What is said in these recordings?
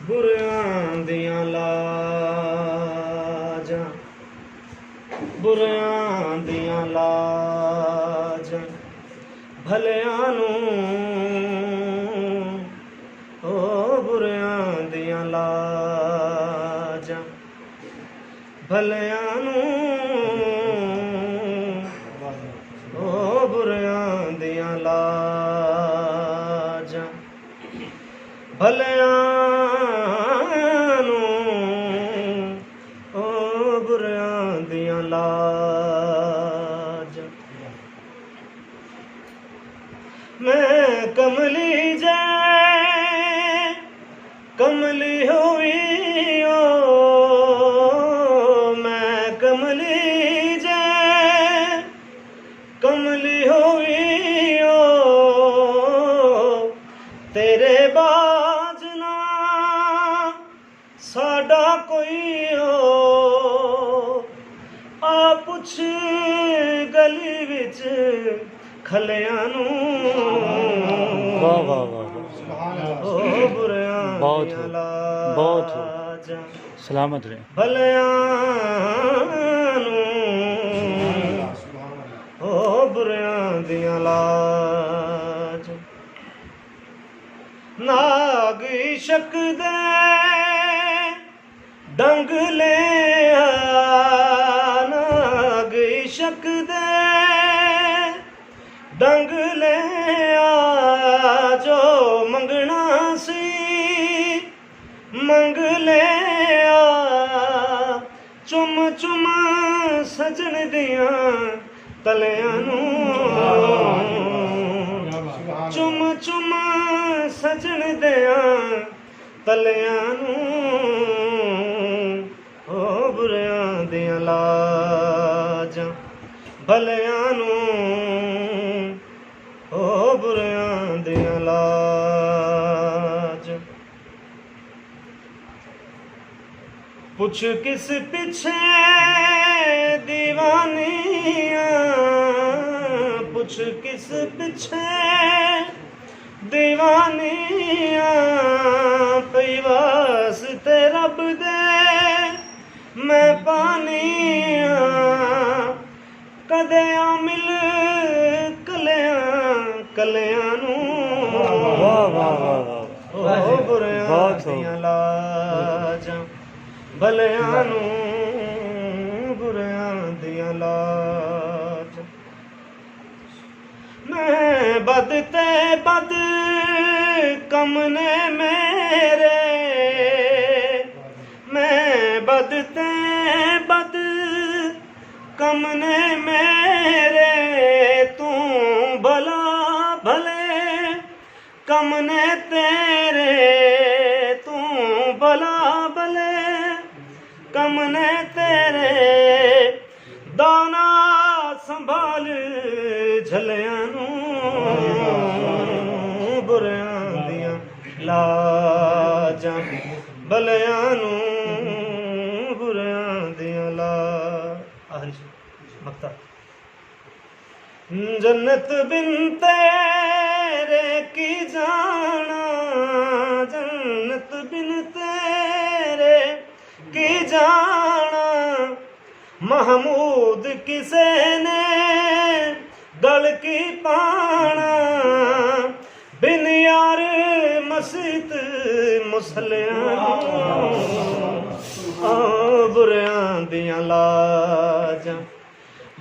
बुरियां दियां लाजां, बुरियां दियां लाजां भलियां नूं, ओ बुरियां दियां लाजां भलियां नूं, ओ बुरियां दियां लाजां भलियां नूं, ओ बुरियां दियां लाजां। मैं कमली जै कमली होई ओ, मैं कमली जै कमली होई ओ, तेरे बाजना साडा कोई हो, आ पुछ गली विच खलियां नूं, वाह वाह वाह ओ बुरियां बहुत दियां बहुत लाजां सलामत रहे। भलियां नूं, ओ बुरियां दियां लाजां। नाग इशक दे डंग ले आ, नाग इशक दे डंग ले आ, जो मंगना सी मंग ले आ, चुम चुम सजन दियां तलियां नूं, चुम चुम सजन दियां तलियां नूं, ओ बुरियां दियां लाजां भलियां नूं, ओ बुरियां दियां लाजां। पुछ किस पिछे दीवानियां, पुछ किस पिछे दीवानियां, पई वास्ते रब दे मैं पानियां, कदे आ मिल कलियां कलियां नूं, वाह वाह वाह वाह ओ बुरियां बहुत दियां लाजां भलियां नूं, बुरियां दियां लाजां। मैं बद ते बद कम ने मेरे, मैं बद ते बद कम ने मेरे, तू भला भले कम ने तेरे, तू भला भले कम ने तेरे, दाना संभाल झलियां नूं, बुरियां दियां लाजां भलियां नूं, बुरियां दियां लाजां। मक्ता जन्नत बिन तेरे की जाना, जन्नत बिन तेरे की जाना, महमूद किसे ने गल की पाना, बिन यार मस्जिद मुसलियां नूं, बुरियां दियां लाजां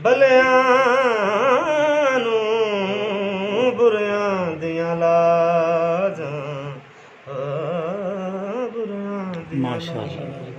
भलियां नूं, बुरियां दियां लाजां, बुरियां दियां माशाअल्लाह। लाजां।